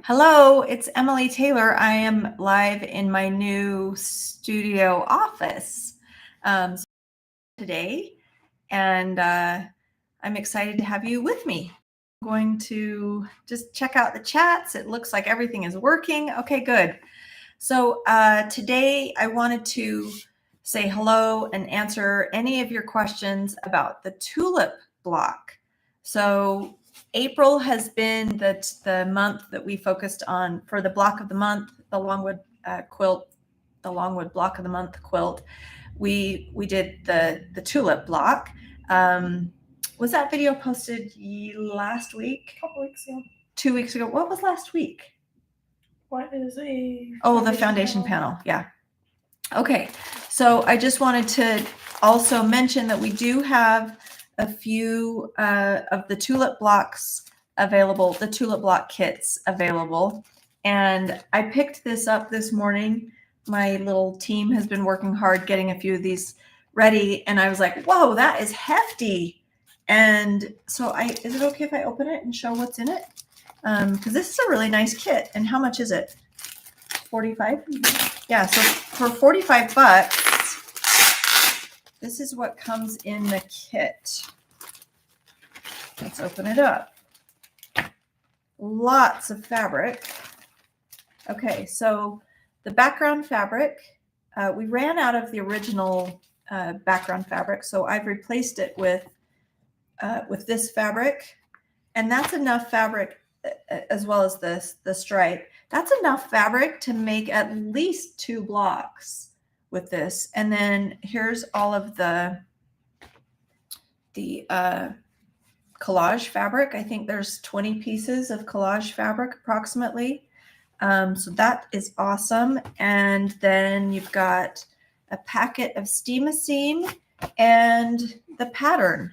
Hello, it's Emily Taylor. I am live in my new studio office today, and I'm excited to have you with me. I'm going to just check out the chats. It looks like everything is working. Okay, good. So today I wanted to say hello and answer any of your questions about the tulip block. So April has been the month that we focused on for the block of the month, the Longwood quilt, the Longwood block of the month quilt. We did the tulip block. Was that video posted last week? A couple weeks ago. 2 weeks ago. What was last week? What is a the foundation panel. Yeah. Okay. So I just wanted to also mention that we do have a few of the tulip blocks available, the tulip block kits available. And I picked this up this morning. My little team has been working hard getting a few of these ready. And I was like, whoa, that is hefty. And so is it okay if I open it and show what's in it? Because this is a really nice kit. And how much is it? 45? Yeah, so for 45 bucks, this is what comes in the kit. Let's open it up. Lots of fabric. Okay, so the background fabric, we ran out of the original background fabric, so I've replaced it with this fabric, and that's enough fabric, as well as the stripe. That's enough fabric to make at least 2 blocks with this. And then here's all of the collage fabric. I think there's 20 pieces of collage fabric approximately. So that is awesome. And then you've got a packet of steam and the pattern.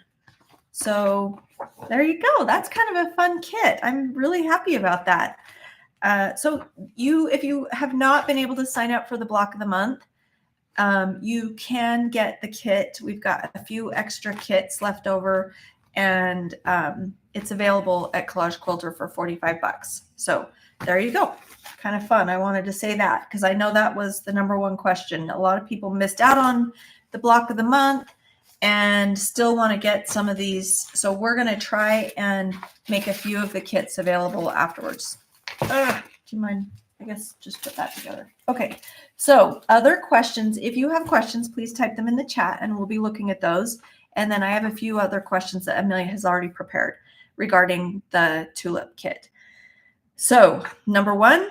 So there you go. That's kind of a fun kit. I'm really happy about that. So if you have not been able to sign up for the block of the month, you can get the kit. We've got a few extra kits left over, and it's available at Collage Quilter for 45 bucks. So there you go. Kind of fun. I wanted to say that because I know that was the #1 question. A lot of people missed out on the block of the month and still want to get some of these. So we're going to try and make a few of the kits available afterwards. Do you mind? I guess just put that together. Okay. So other questions, if you have questions, please type them in the chat and we'll be looking at those. And then I have a few other questions that Amelia has already prepared regarding the tulip kit. So #1,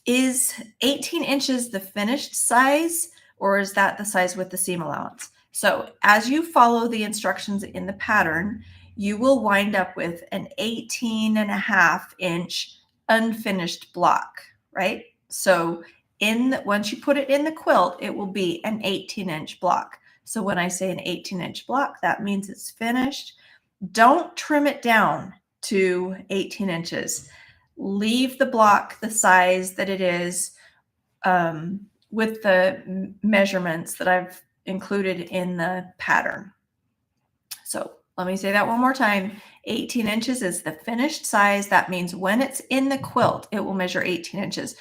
is 18 inches the finished size, or is that the size with the seam allowance? So as you follow the instructions in the pattern, you will wind up with an 18.5-inch unfinished block, right? So once you put it in the quilt, it will be an 18-inch block. So when I say an 18-inch block, that means it's finished. Don't trim it down to 18 inches. Leave the block the size that it is, with the measurements that I've included in the pattern. So let me say that one more time. 18 inches is the finished size. That means when it's in the quilt, it will measure 18 inches.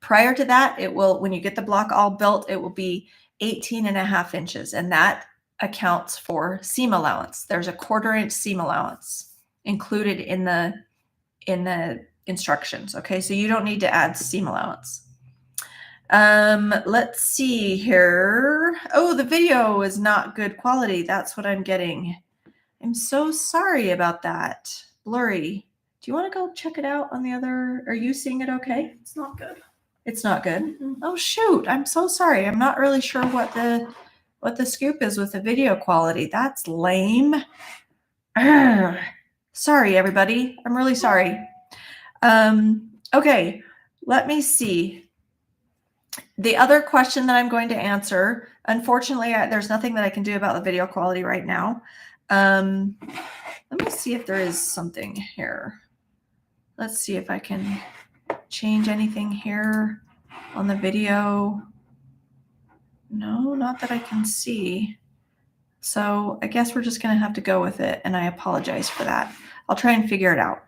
Prior to that, when you get the block all built, it will be 18.5 inches. And that accounts for seam allowance. There's a 1/4 inch seam allowance included in the instructions. Okay, so you don't need to add seam allowance. Let's see here. Oh, the video is not good quality. That's what I'm getting. I'm so sorry about that. Blurry. Do you want to go check it out on the other? Are you seeing it okay? It's not good. It's not good. Oh shoot. I'm so sorry. I'm not really sure what the scoop is with the video quality. That's lame. Sorry, everybody. I'm really sorry. Okay, let me see. The other question that I'm going to answer, unfortunately, there's nothing that I can do about the video quality right now. Let me see if there is something here. Let's see if I can change anything here on the video. No, not that I can see. So I guess we're just going to have to go with it, and I apologize for that. I'll try and figure it out.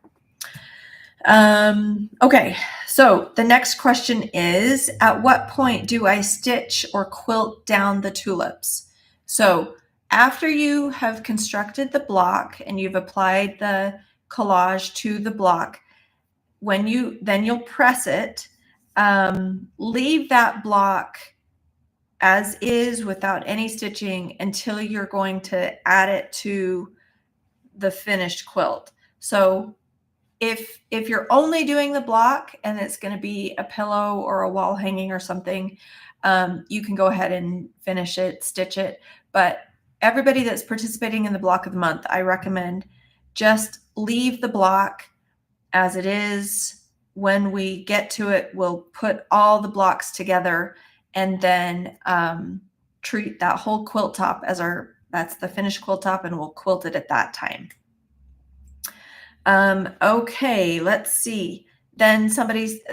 Okay, so the next question is, at what point do I stitch or quilt down the tulips? So after you have constructed the block and you've applied the collage to the block, then you'll press it, leave that block as is without any stitching until you're going to add it to the finished quilt. So if you're only doing the block and it's going to be a pillow or a wall hanging or something, you can go ahead and finish it, stitch it. But everybody that's participating in the block of the month, I recommend just leave the block as it is. When we get to it, we'll put all the blocks together and then treat that whole quilt top as that's the finished quilt top, and we'll quilt it at that time. Okay, let's see. Then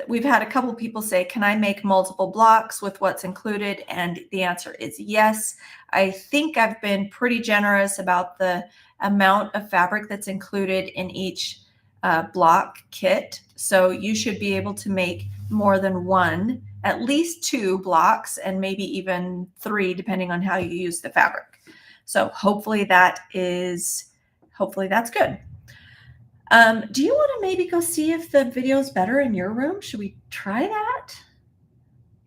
we've had a couple people say, can I make multiple blocks with what's included? And the answer is yes. I think I've been pretty generous about the amount of fabric that's included in each block kit. So you should be able to make more than one, at least 2 blocks, and maybe even 3, depending on how you use the fabric. So hopefully that's good. Do you want to maybe go see if the video is better in your room? Should we try that?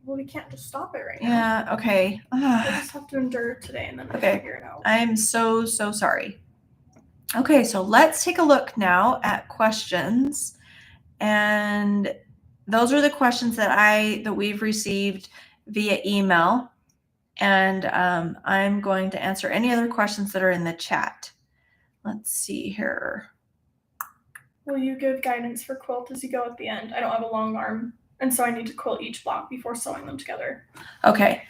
Well, we can't just stop it right now. Yeah, okay. We'll just have to endure it today and then we'll figure it out. I'm so sorry. Okay, so let's take a look now at questions. And those are the questions that we've received via email. And I'm going to answer any other questions that are in the chat. Let's see here. Will you give guidance for quilt as you go at the end? I don't have a long arm, and so I need to quilt each block before sewing them together. Okay.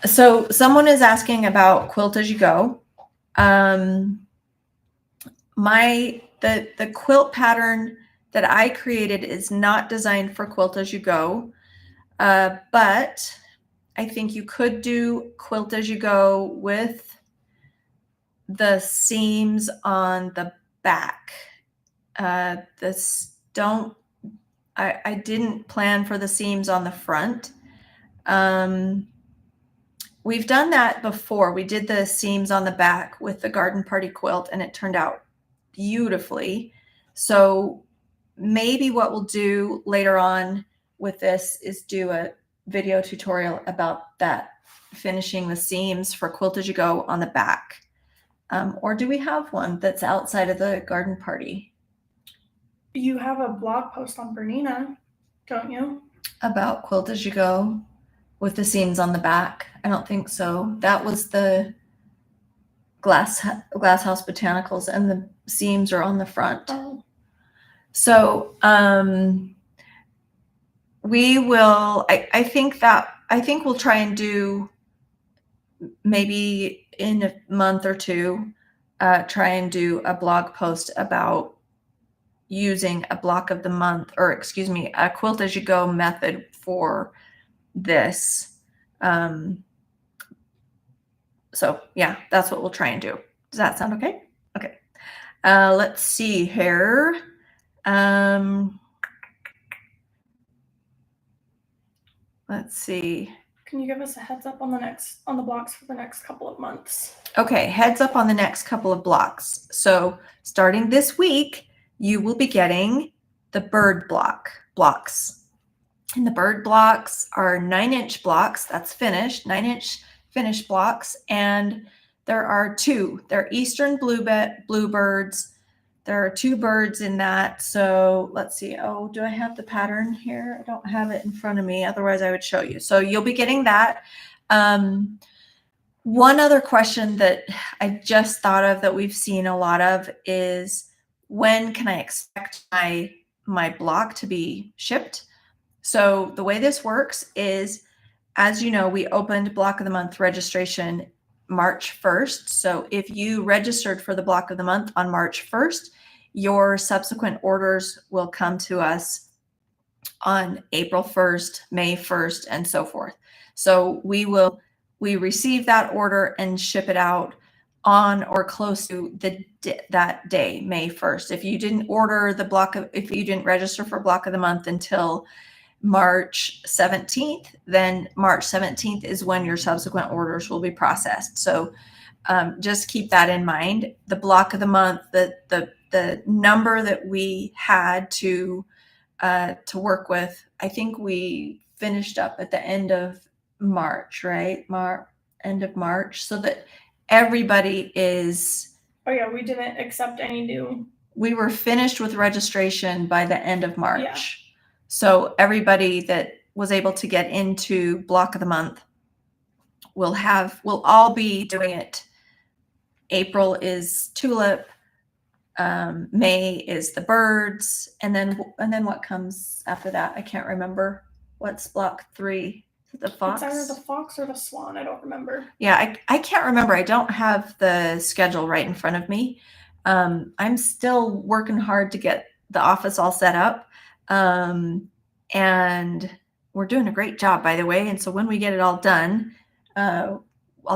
So someone is asking about quilt as you go. The quilt pattern that I created is not designed for quilt as you go, but I think you could do quilt as you go with the seams on the back. I didn't plan for the seams on the front. We've done that before. We did the seams on the back with the garden party quilt and it turned out beautifully. So maybe what we'll do later on with this is do a video tutorial about that, finishing the seams for quilt as you go on the back. Or do we have one that's outside of the garden party? You have a blog post on Bernina, don't you? About quilt as you go with the seams on the back? I don't think so. That was the glass house botanicals, and the seams are on the front. Oh. So we will. I think we'll try and do maybe in a month or 2. Try and do a blog post about using a block of the month, or excuse me, a quilt as you go method for this. So yeah, that's what we'll try and do. Does that sound okay? Okay. Let's see here. Let's see. Can you give us a heads up on the blocks for the next couple of months? Okay, heads up on the next couple of blocks. So starting this week, you will be getting the bird blocks. And the bird blocks are 9-inch blocks. That's finished, 9-inch finished blocks. And there are 2. They're Eastern bluebirds. There are 2 birds in that. So let's see. Oh, do I have the pattern here? I don't have it in front of me. Otherwise, I would show you. So you'll be getting that. One other question that I just thought of that we've seen a lot of is, when can I expect my block to be shipped? So the way this works is, as you know, we opened block of the month registration March 1st. So if you registered for the block of the month on March 1st, your subsequent orders will come to us on April 1st, May 1st, and so forth. So we receive that order and ship it out on or close to that day, May 1st. If you didn't order the block of, if you didn't register for block of the month until March 17th, then March 17th is when your subsequent orders will be processed. So just keep that in mind. The block of the month, the number that we had to work with, I think we finished up at the end of March, right? End of March, so that everybody is. Oh yeah, we didn't accept any new. We were finished with registration by the end of March. Yeah. So everybody that was able to get into block of the month will all be doing it. April is Tulip, May is the birds, and then what comes after that? I can't remember. What's block 3? The fox? It's either the fox or the swan. I don't remember. Yeah, I can't remember. I don't have the schedule right in front of me. I'm still working hard to get the office all set up. And we're doing a great job, by the way. And so when we get it all done, I'll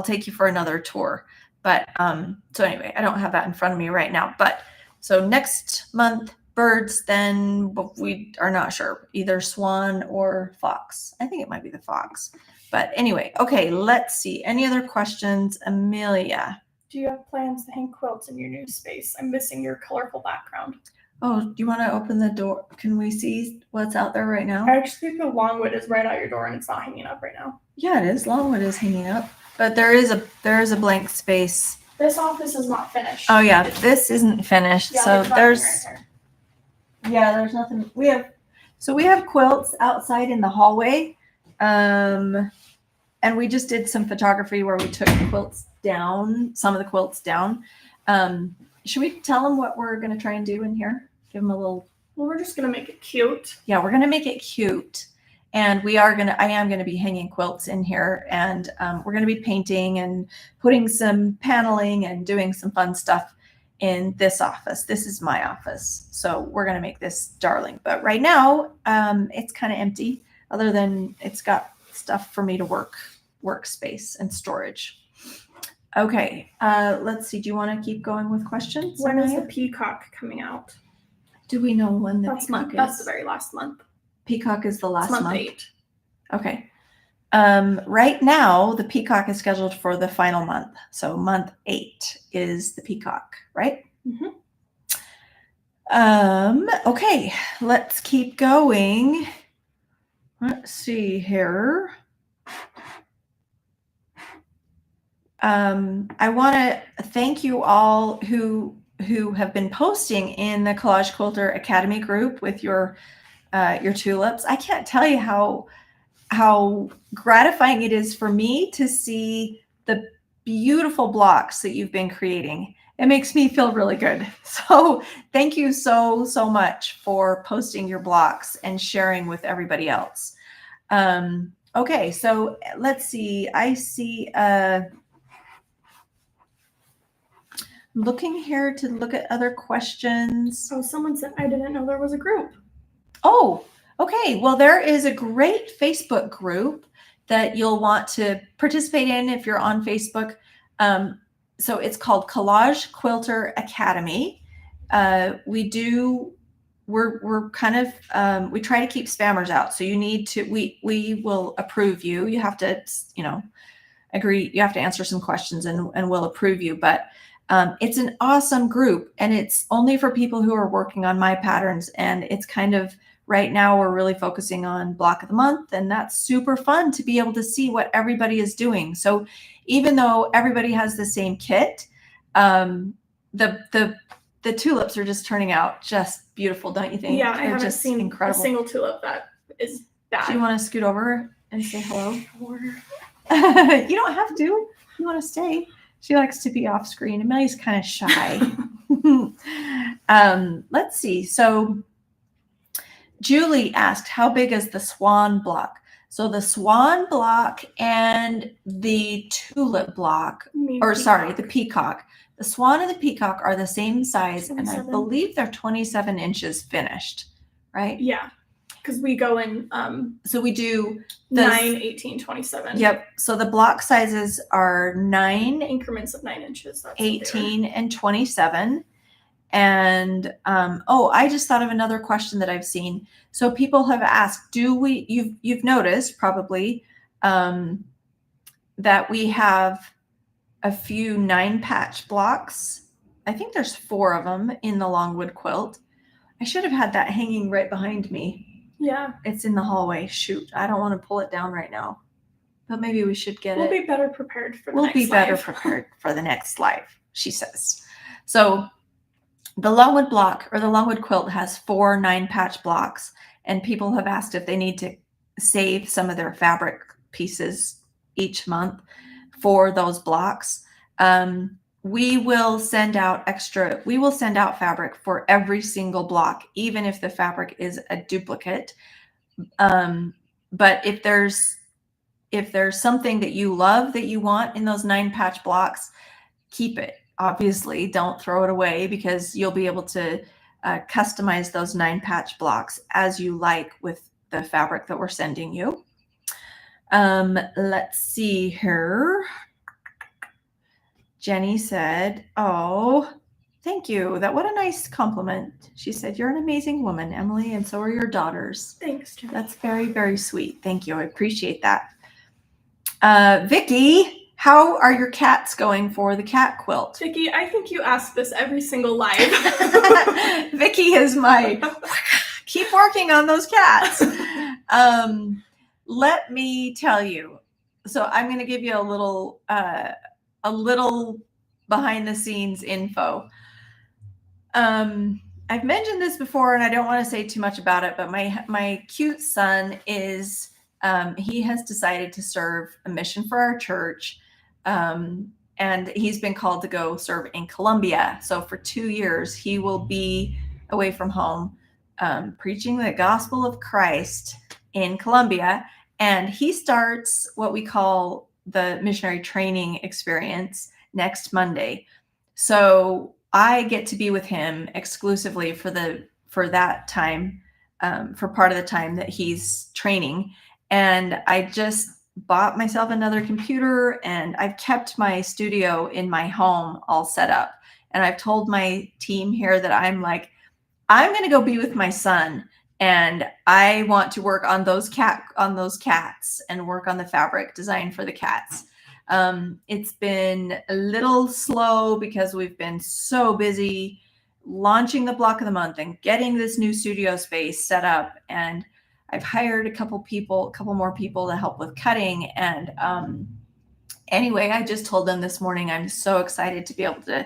take you for another tour. But so anyway, I don't have that in front of me right now. But so next month, birds, then we are not sure, either swan or fox. I think it might be the fox. But anyway, okay, let's see. Any other questions, Amelia? Do you have plans to hang quilts in your new space? I'm missing your colorful background. Oh, do you want to open the door? Can we see what's out there right now? I actually think the Longwood is right out your door and it's not hanging up right now. Yeah, it is. Longwood is hanging up, but there is a blank space. This office is not finished. Oh yeah, this isn't finished. Yeah, so there's nothing. We have quilts outside in the hallway, and we just did some photography where we took quilts down, some of the quilts down. Should we tell them what we're going to try and do in here? Give them a little. Well, we're just going to make it cute. Yeah, we're going to make it cute. And I am going to be hanging quilts in here, and we're going to be painting and putting some paneling and doing some fun stuff in this office. This is my office. So we're going to make this darling. But right now, it's kind of empty, other than it's got stuff for me to workspace and storage. Okay, let's see. Do you want to keep going with questions? When is the peacock coming out? Do we know when the peacock is? That's the very last month. Peacock is the last month. Month 8. Okay. Right now, the peacock is scheduled for the final month. So month 8 is the peacock, right? Mm-hmm. Okay, let's keep going. Let's see here. I want to thank you all who have been posting in the Collage Quilter Academy group with your tulips. I can't tell you how gratifying it is for me to see the beautiful blocks that you've been creating. It makes me feel really good. So thank you so much for posting your blocks and sharing with everybody else. Okay, so let's see. I see looking here to look at other questions. Oh, someone said I didn't know there was a group. Oh, okay. Well, there is a great Facebook group that you'll want to participate in if you're on Facebook. So it's called Collage Quilter Academy. We're kind of, we try to keep spammers out. So you need to, we will approve you. You have to, agree. You have to answer some questions and we'll approve you. But it's an awesome group, and it's only for people who are working on my patterns. And it's kind of, right now we're really focusing on block of the month, and that's super fun to be able to see what everybody is doing. So even though everybody has the same kit, the tulips are just turning out just beautiful, don't you think? Yeah, I haven't just seen incredible. A single tulip that is bad. Do you want to scoot over and say hello? You don't have to. You want to stay. She likes to be off screen. Amelia's kind of shy. Let's see. So Julie asked, how big is the swan block? So the swan block and the tulip block, the peacock. The swan and the peacock are the same size, 27. And I believe they're 27 inches finished, right? Yeah. because we go in So we do 9, 18, 27. Yep. So the block sizes are 9, Increments of 9 inches. That's 18, and 27. And I just thought of another question that I've seen. So people have asked, you've noticed probably that we have a few 9-patch blocks. I think there's 4 of them in the Longwood quilt. I should have had that hanging right behind me. Yeah. It's in the hallway. Shoot, I don't want to pull it down right now. But maybe we should get We'll it. be better prepared for the We'll next be better live. prepared for the next live, she says. So the Longwood block or the Longwood quilt has 4 9-patch blocks, and people have asked if they need to save some of their fabric pieces each month for those blocks. We will send out fabric for every single block, even if the fabric is a duplicate. But if there's something that you love that you want in those 9-patch blocks, keep it. Obviously, don't throw it away, because you'll be able to customize those 9-patch blocks as you like with the fabric that we're sending you. Let's see here. Jenny said, "Oh, thank you. What a nice compliment." She said, "You're an amazing woman, Emily, and so are your daughters." Thanks, Jenny. That's very, very sweet. Thank you. I appreciate that. Vicky, how are your cats going for the cat quilt? Vicky, I think you ask this every single live. Vicky is my keep working on those cats. Let me tell you. So I'm going to give you a little behind the scenes info. I've mentioned this before, and I don't want to say too much about it, but my cute son is he has decided to serve a mission for our church, and he's been called to go serve in Colombia. So for 2 years, he will be away from home, preaching the gospel of Christ in Colombia. And he starts what we call the missionary training experience next Monday. So I get to be with him exclusively for that time, for part of the time that he's training. And I just bought myself another computer, and I've kept my studio in my home all set up. And I've told my team here that I'm going to go be with my son, and I want to work on those cats and work on the fabric design for the cats. It's been a little slow because we've been so busy launching the block of the month and getting this new studio space set up. And I've hired a couple more people to help with cutting. And anyway, I just told them this morning, I'm so excited to be able to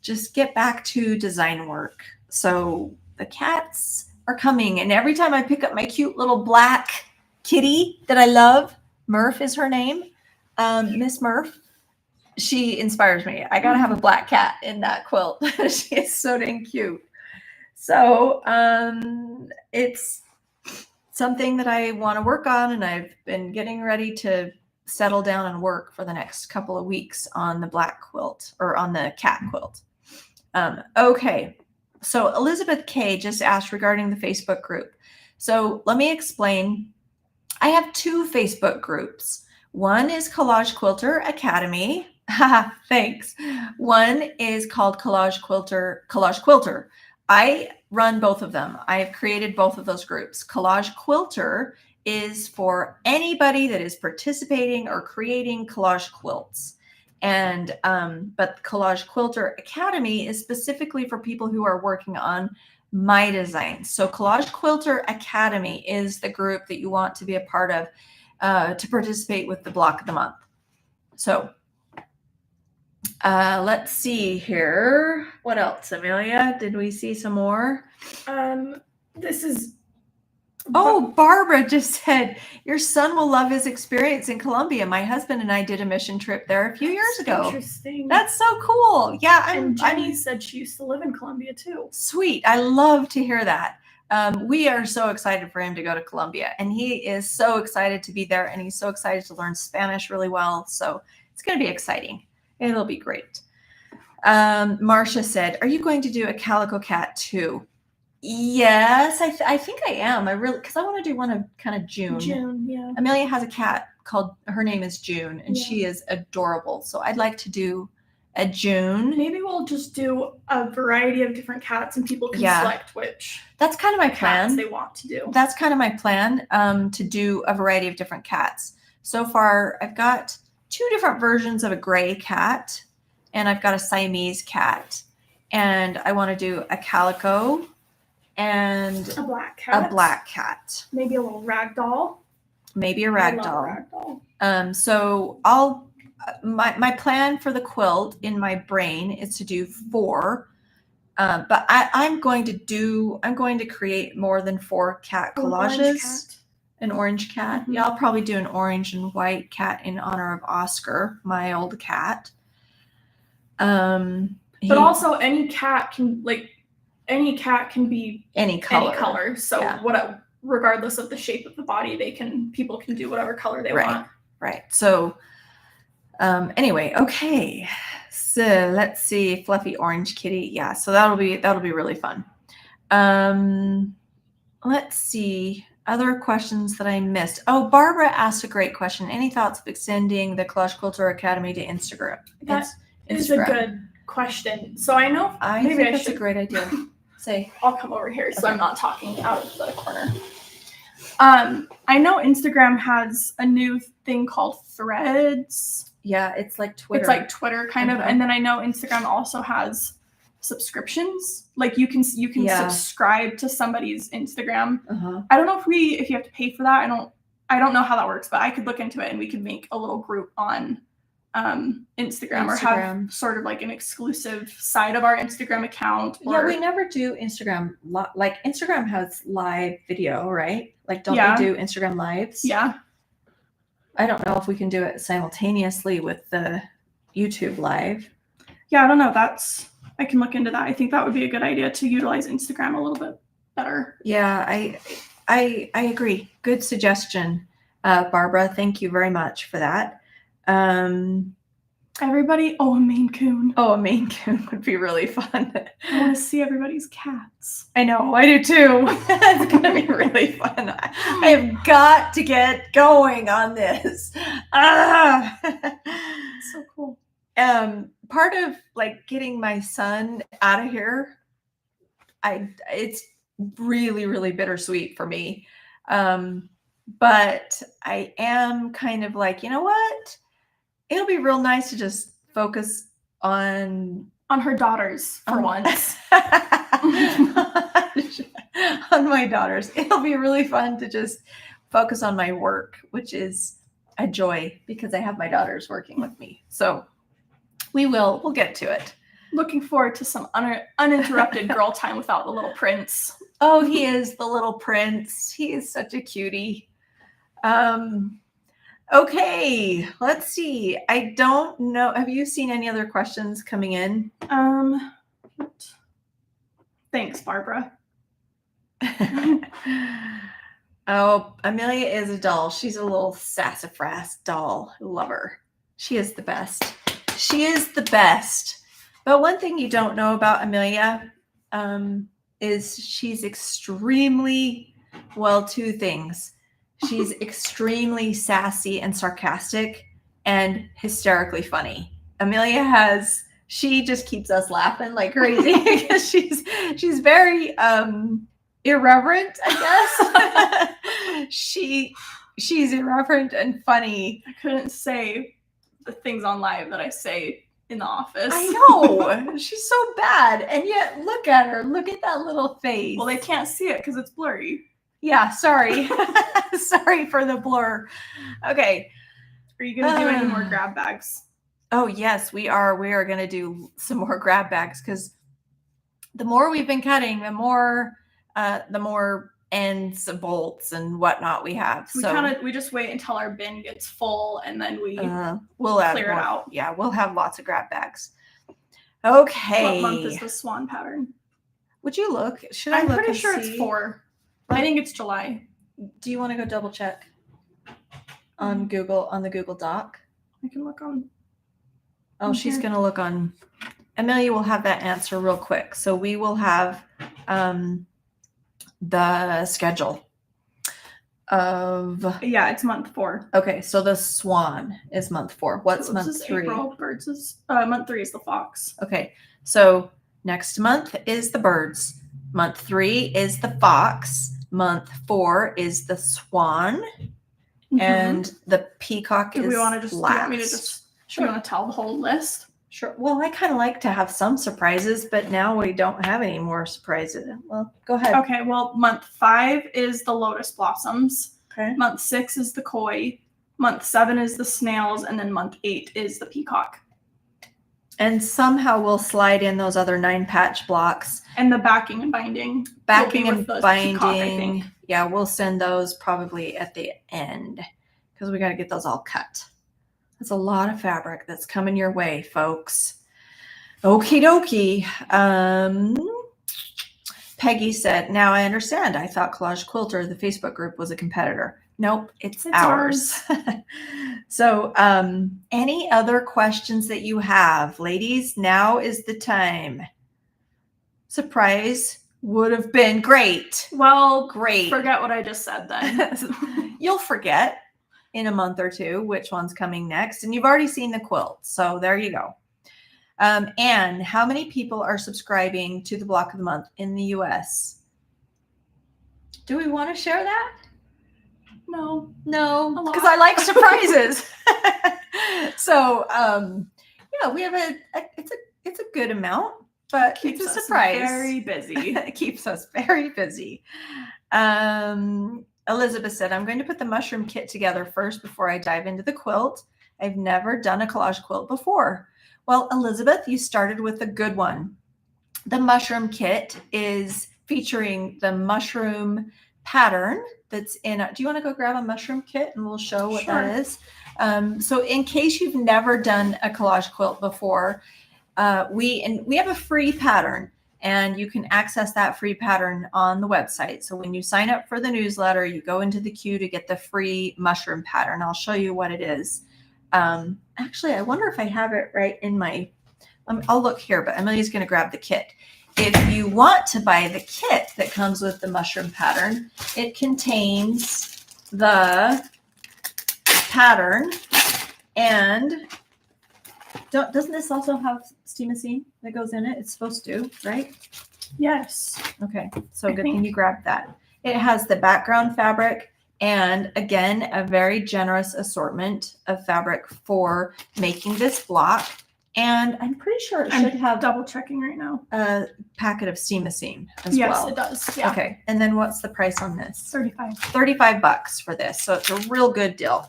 just get back to design work. So the cats are coming. And every time I pick up my cute little black kitty that I love, Murph is her name, Miss Murph, she inspires me. I gotta have a black cat in that quilt. She is so dang cute. So it's something that I want to work on, and I've been getting ready to settle down and work for the next couple of weeks on the black quilt, or on the cat quilt. Okay, so Elizabeth K just asked regarding the Facebook group. So let me explain. I have 2 Facebook groups. One is Collage Quilter Academy. Thanks. One is called Collage Quilter. I run both of them. I've created both of those groups. Collage Quilter is for anybody that is participating or creating collage quilts. And but Collage Quilter Academy is specifically for people who are working on my designs. So Collage Quilter Academy is the group that you want to be a part of to participate with the block of the month. So let's see here. What else, Amelia? Did we see some more? This is... Oh, Barbara just said, your son will love his experience in Colombia. My husband and I did a mission trip there a few years ago. Interesting. That's so cool. Yeah. And Jenny said she used to live in Colombia too. Sweet. I love to hear that. We are so excited for him to go to Colombia, and he is so excited to be there, and he's so excited to learn Spanish really well. So it's going to be exciting. It'll be great. Marcia said, are you going to do a calico cat too? Yes, I think I am. I really, because I want to do one of kind of June. June, yeah. Amelia has a cat called, her name is June, and Yeah. she is adorable. So I'd like to do a June. Maybe we'll just do a variety of different cats, and people can select which. That's kind of my cats plan. they want to do. That's kind of my plan, to do a variety of different cats. So far, I've got 2 different versions of a gray cat, and I've got a Siamese cat, and I want to do a calico and a black cat. A black cat. Maybe a little rag doll. Maybe a rag doll. So I'll my plan for the quilt in my brain is to do 4. But I'm going to create more than 4 cat collages. An orange cat. Mm-hmm. Yeah, I'll probably do an orange and white cat in honor of Oscar, my old cat. But also any cat can be any color. So regardless of the shape of the body, people can do whatever color they want. Right. So anyway, okay. So let's see, fluffy orange kitty. Yeah, so that'll be really fun. Let's see, other questions that I missed. Oh, Barbara asked a great question. Any thoughts of extending the Collage Quilter Academy to Instagram? That is a good question. So I know maybe that's a great idea. I'll come over here so I'm not talking out of the corner. I know Instagram has a new thing called Threads. Yeah, it's like Twitter. It's like Twitter kind of. And then I know Instagram also has subscriptions. Like you can subscribe to somebody's Instagram. I don't know if you have to pay for that. I don't know how that works, but I could look into it and we could make a little group on Instagram or have sort of like an exclusive side of our Instagram account. Yeah, we never do Instagram. Like Instagram has live video, right? Like don't they do Instagram lives? Yeah. I don't know if we can do it simultaneously with the YouTube live. Yeah, I don't know. I can look into that. I think that would be a good idea to utilize Instagram a little bit better. Yeah, I agree. Good suggestion, Barbara. Thank you very much for that. Everybody, a Maine Coon. Oh, a Maine Coon would be really fun. I want to see everybody's cats. I know, I do too. It's going to be really fun. I have got to get going on this. So cool. Part of like getting my son out of here, it's really, really bittersweet for me. But I am kind of like, you know what? It'll be real nice to just focus on her daughters for once. On my daughters. It'll be really fun to just focus on my work, which is a joy because I have my daughters working with me. So we'll get to it. Looking forward to some uninterrupted girl time without the little prince. Oh, he is the little prince. He is such a cutie. Okay, let's see. I don't know. Have you seen any other questions coming in? Thanks, Barbara. Oh, Amelia is a doll. She's a little sassafras doll. Love her. She is the best. She is the best. But one thing you don't know about Amelia is she's extremely, well, 2 things. She's extremely sassy and sarcastic and hysterically funny. Amelia she just keeps us laughing like crazy because she's very irreverent, I guess. She's irreverent and funny. I couldn't say the things on live that I say in the office. I know. She's so bad. And yet look at her. Look at that little face. Well, they can't see it because it's blurry. Yeah, sorry. Sorry for the blur. Okay. Are you going to do any more grab bags? Oh, yes, we are. We are going to do some more grab bags because the more we've been cutting, the more ends, bolts, and whatnot we have. We just wait until our bin gets full and then we'll clear it out. Yeah, we'll have lots of grab bags. Okay. What month is the swan pattern? Would you look? Should I look? I'm pretty sure it's 4. I think it's July. Do you want to go double check on Google, on the Google Doc? I can look on. Oh, she's going to look on. Amelia will have that answer real quick. So we will have the schedule of. Yeah, it's month 4. Okay, so the swan is month 4. What's Tulips month is 3? April. Birds is month 3 is the fox. Okay, so next month is the birds. Month 3 is the fox. Month 4 is the swan, and the peacock is Do we want to just? last. Do you want me to just? Sure. Do you want to tell the whole list? Sure. Well, I kind of like to have some surprises, but now we don't have any more surprises. Well, go ahead. Okay. Well, month 5 is the lotus blossoms. Okay. Month 6 is the koi. Month 7 is the snails, and then month 8 is the peacock. And somehow we'll slide in those other 9 patch blocks. And the backing and binding. Backing and binding. Peacock, I think. Yeah, we'll send those probably at the end because we got to get those all cut. That's a lot of fabric that's coming your way, folks. Okie dokie. Peggy said, now I understand. I thought Collage Quilter, the Facebook group, was a competitor. Nope, it's ours. So any other questions that you have? Ladies, now is the time. Surprise would have been great. Well, great. Forget what I just said then. You'll forget in a month or two which one's coming next. And you've already seen the quilt. So there you go. And how many people are subscribing to the Block of the Month in the US? Do we want to share that? No, because I like surprises. So yeah, we have it's a good amount, but it's a surprise. Very busy. It keeps us very busy. Elizabeth said, I'm going to put the mushroom kit together first before I dive into the quilt. I've never done a collage quilt before. Well, Elizabeth, you started with a good one. The mushroom kit is featuring the mushroom pattern that's in do you want to go grab a mushroom kit and we'll show what that is? So in case you've never done a collage quilt before, we have a free pattern and you can access that free pattern on the website. So when you sign up for the newsletter, you go into the queue to get the free mushroom pattern. I'll show you what it is. Actually, I wonder if I have it right in my, I'll look here, but Emily's going to grab the kit. If you want to buy the kit that comes with the mushroom pattern, it contains the pattern and doesn't this also have steamacine that goes in it? It's supposed to, right? Yes. Okay, so good thing you grabbed that. It has the background fabric and again, a very generous assortment of fabric for making this block. And I'm pretty sure it should have double checking right now. A packet of steamacine as well. Yes, it does. Yeah. Okay. And then what's the price on this? $35 for this. So it's a real good deal.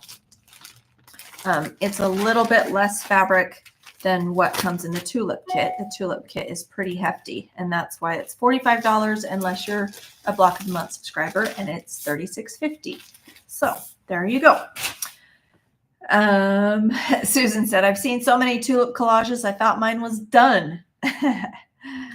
It's a little bit less fabric than what comes in the tulip kit. The tulip kit is pretty hefty, and that's why it's $45 unless you're a Block of the Month subscriber, and it's $36.50. So there you go. Susan said, I've seen so many tulip collages, I thought mine was done.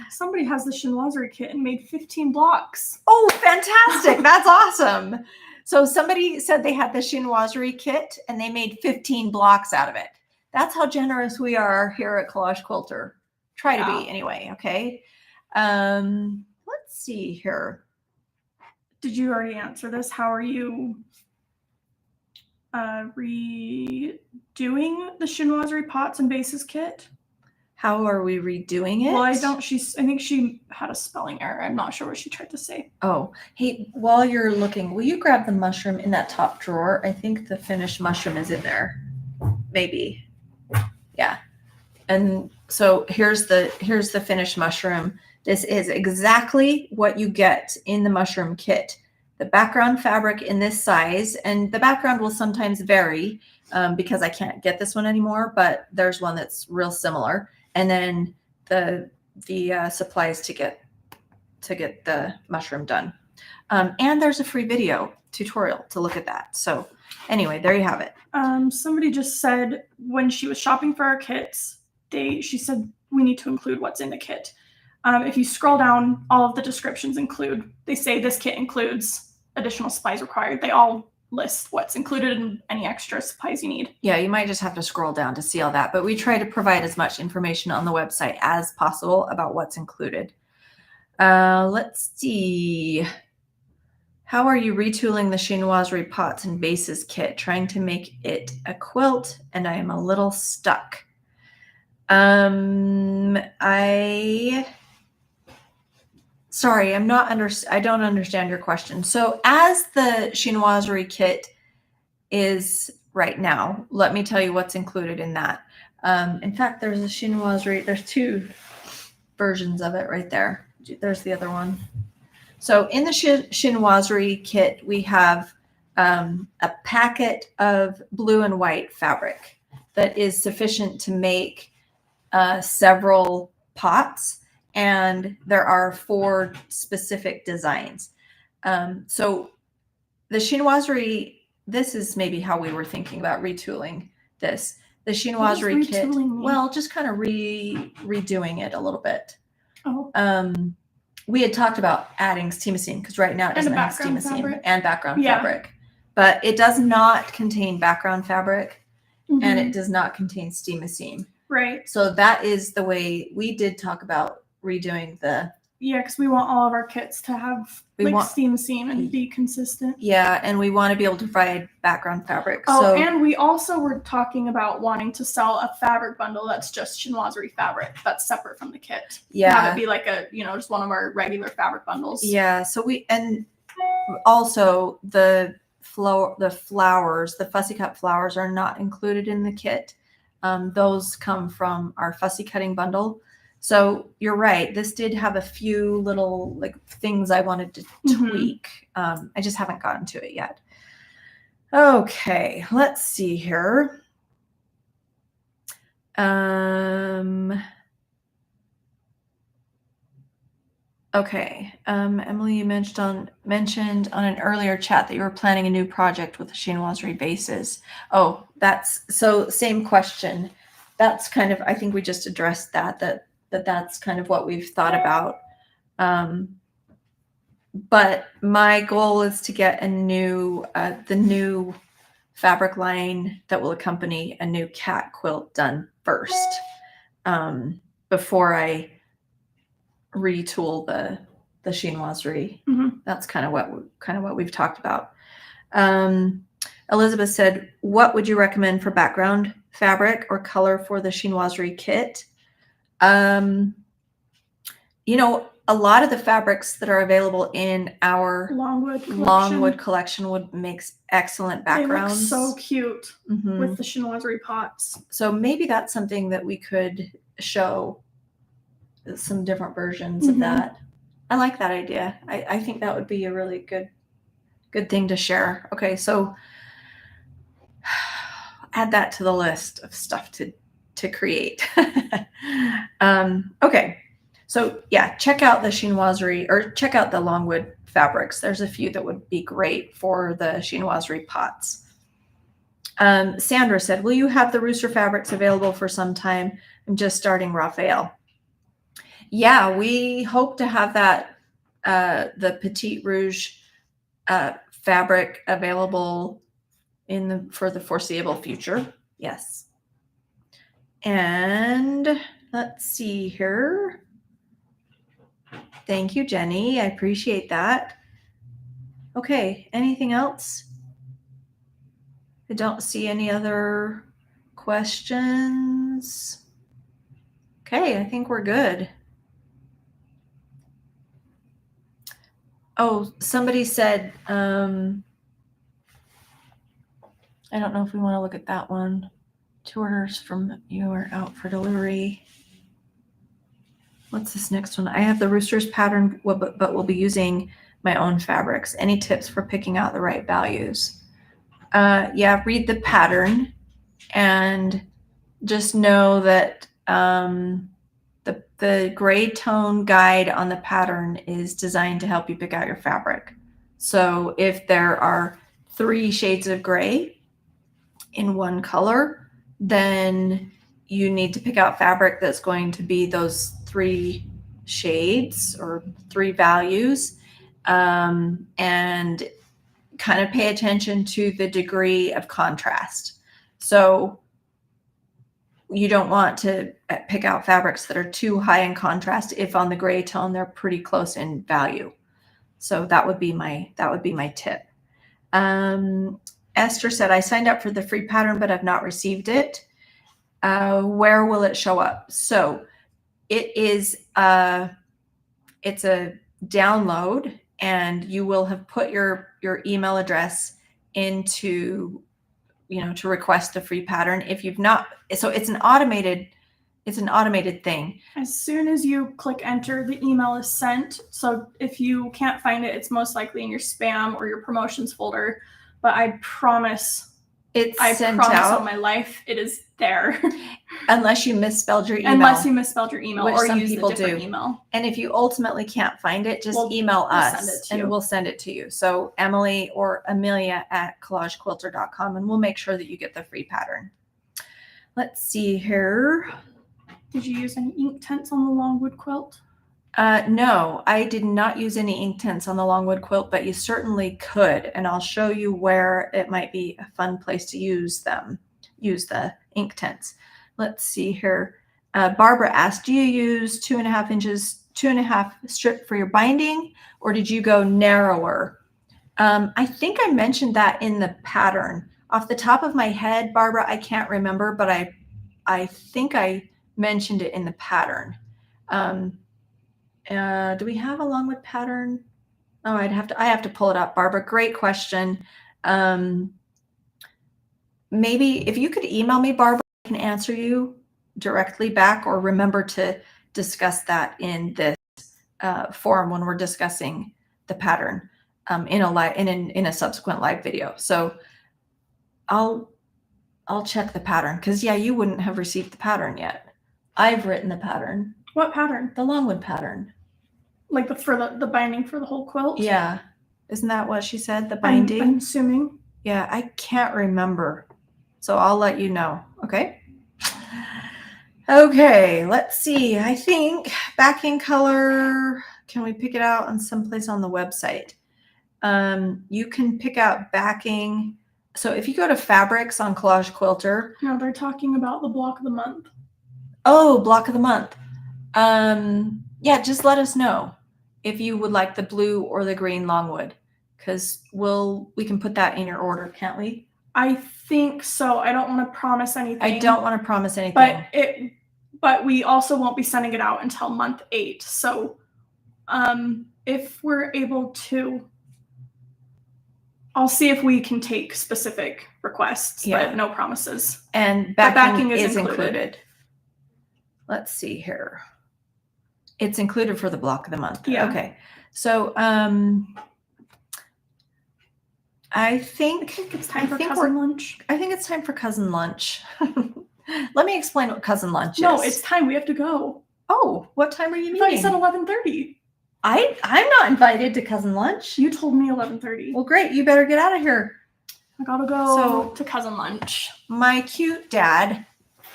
Somebody has the chinoiserie kit and made 15 blocks. Oh, fantastic. That's awesome. So somebody said they had the chinoiserie kit and they made 15 blocks out of it. That's how generous we are here at Collage Quilter. Try to be anyway. Okay. Let's see here. Did you already answer this? How are you redoing the chinoiserie pots and bases kit? How are we redoing it? Well, I think she had a spelling error. I'm not sure what she tried to say. Oh, hey, while you're looking, will you grab the mushroom in that top drawer? I think the finished mushroom is in there. Maybe. Yeah. And so here's the finished mushroom. This is exactly what you get in the mushroom kit. The background fabric in this size, and the background will sometimes vary because I can't get this one anymore, but there's one that's real similar. And then the supplies to get the mushroom done. And there's a free video tutorial to look at that. So anyway, there you have it. Somebody just said when she was shopping for our kits, she said we need to include what's in the kit. If you scroll down, all of the descriptions they say this kit includes additional supplies required. They all list what's included and any extra supplies you need. Yeah, you might just have to scroll down to see all that, but we try to provide as much information on the website as possible about what's included. Let's see. How are you retooling the chinoiserie pots and vases kit, trying to make it a quilt, and I am a little stuck. Sorry, I don't understand your question. So as the chinoiserie kit is right now, let me tell you what's included in that. In fact, there's a chinoiserie, there's 2 versions of it right there. There's the other one. So in the chinoiserie kit, we have a packet of blue and white fabric that is sufficient to make several pots, and there are 4 specific designs. So the chinoiserie, this is maybe how we were thinking about retooling this. The chinoiserie kit, well, just kind of redoing it a little bit. Oh. We had talked about adding steamacine because right now it doesn't have steamacine and background fabric, but it does not contain background fabric, and it does not contain steamacine. Right. So that is the way we did talk about redoing the. Yeah, because we want all of our kits to have steamacine and be consistent. Yeah, and we want to be able to provide background fabric. Oh, and we also were talking about wanting to sell a fabric bundle that's just chinoiserie fabric that's separate from the kit. Yeah. Have it be like a, just one of our regular fabric bundles. Yeah, so and also the flowers, the fussy cut flowers are not included in the kit. Those come from our fussy cutting bundle. So you're right. This did have a few little things I wanted to tweak. I just haven't gotten to it yet. Okay, let's see here. Okay. Emily, you mentioned on an earlier chat that you were planning a new project with the chinoiserie vases. Oh, same question. That's kind of, I think we just addressed that's kind of what we've thought about. But my goal is to get the new fabric line that will accompany a new cat quilt done first, before I retool the chinoiserie. That's kind of what we've talked about. Elizabeth said, what would you recommend for background fabric or color for the chinoiserie kit? A lot of the fabrics that are available in our Longwood collection would make excellent backgrounds. They look so cute with the chinoiserie pots. So maybe that's something that we could show, some different versions of that. I like that idea. I think that would be a really good thing to share. Okay, so add that to the list of stuff to create. Okay, so yeah, check out the chinoiserie or check out the Longwood fabrics. There's a few that would be great for the chinoiserie pots. Sandra said, will you have the rooster fabrics available for some time? I'm just starting Raphael. Yeah, we hope to have that, the Petite Rouge fabric available for the foreseeable future. Yes. And let's see here. Thank you, Jenny. I appreciate that. Okay, anything else? I don't see any other questions. Okay, I think we're good. Oh, somebody said, I don't know if we want to look at that one. 2 orders from you are out for delivery. What's this next one? I have the roosters pattern, but we'll be using my own fabrics. Any tips for picking out the right values? Yeah, read the pattern and just know that the gray tone guide on the pattern is designed to help you pick out your fabric. So if there are 3 shades of gray in one color, then you need to pick out fabric that's going to be those 3 shades or 3 values, and kind of pay attention to the degree of contrast. So you don't want to pick out fabrics that are too high in contrast if on the gray tone they're pretty close in value. So that would be my tip. Esther said, I signed up for the free pattern, but I've not received it. Where will it show up? So it is, it's a download, and you will have put your email address into, to request the free pattern. If you've not, so it's an automated thing. As soon as you click enter, the email is sent. So if you can't find it, it's most likely in your spam or your promotions folder. But I promise sent out on my life, it is there. Unless you misspelled your email. Or use a different email. And if you ultimately can't find it, just email us and we'll send it to you. So Emily or Amelia at collagequilter.com, and we'll make sure that you get the free pattern. Let's see here. Did you use any ink tints on the Longwood quilt? No, I did not use any ink tints on the Longwood quilt, but you certainly could. And I'll show you where it might be a fun place to use the ink tints. Let's see here. Barbara asked, do you use 2.5 inches, 2.5 strip for your binding, or did you go narrower? I think I mentioned that in the pattern. Off the top of my head, Barbara, I can't remember, but I think I mentioned it in the pattern. Do we have a Longwood pattern? Oh, I have to pull it up, Barbara. Great question. Maybe if you could email me, Barbara, I can answer you directly back, or remember to discuss that in this forum when we're discussing the pattern in a subsequent live video. So I'll check the pattern, because you wouldn't have received the pattern yet. I've written the pattern. What pattern? The Longwood pattern. Like for the binding for the whole quilt? Yeah. Isn't that what she said? The binding? I'm assuming. Yeah, I can't remember. So I'll let you know. Okay. Okay, let's see. I think backing color, can we pick it out on someplace on the website? You can pick out backing. So if you go to fabrics on Collage Quilter. No, they're talking about the block of the month. Oh, block of the month. Yeah, just let us know if you would like the blue or the green Longwood, because we can put that in your order, can't we? I think so. I don't want to promise anything. I don't want to promise anything. But we also won't be sending it out until month 8. So if we're able to, I'll see if we can take specific requests, but no promises. And backing is included. Let's see here. It's included for the block of the month. Yeah. Okay. So I think it's time for cousin lunch. I think it's time for cousin lunch. Let me explain what cousin lunch is. No, it's time. We have to go. Oh, what time are you meeting? I thought you said 11:30. I'm not invited to cousin lunch. You told me 11:30. Well, great. You better get out of here. I gotta go to cousin lunch. My cute dad.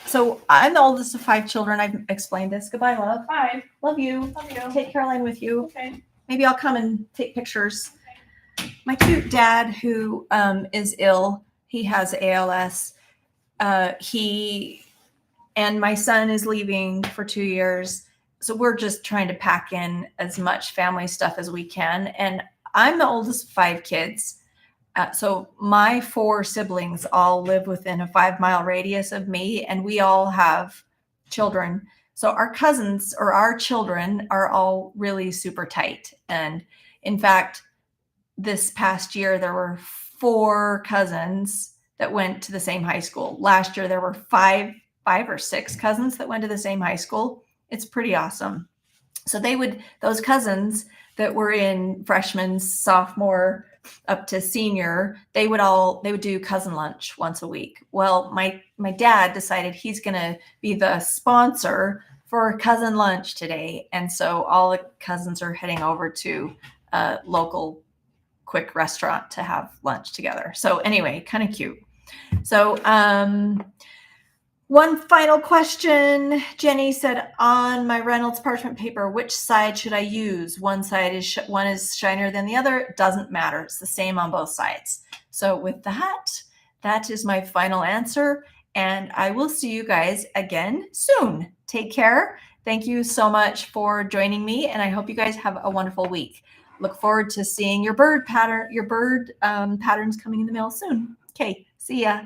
So I'm the oldest of 5 children. I've explained this. Goodbye, love. Bye. Love you. Love you. Take Caroline with you. Okay. Maybe I'll come and take pictures. Okay. My cute dad, who is ill, he has ALS. He and my son is leaving for 2 years. So we're just trying to pack in as much family stuff as we can. And I'm the oldest of 5 kids. So my 4 siblings all live within a 5-mile radius of me, and we all have children. So our cousins, or our children, are all really super tight. And in fact, this past year, there were 4 cousins that went to the same high school. Last year, there were 5 or 6 cousins that went to the same high school. It's pretty awesome. So those cousins that were in freshman, sophomore, up to senior, they would do cousin lunch once a week. Well, my dad decided he's going to be the sponsor for cousin lunch today. And so all the cousins are heading over to a local quick restaurant to have lunch together. So anyway, kind of cute. So, one final question. Jenny said, on my Reynolds parchment paper, which side should I use? One is shinier than the other. It doesn't matter. It's the same on both sides. So with that is my final answer. And I will see you guys again soon. Take care. Thank you so much for joining me. And I hope you guys have a wonderful week. look forward to seeing your bird patterns coming in the mail soon. Okay, see ya.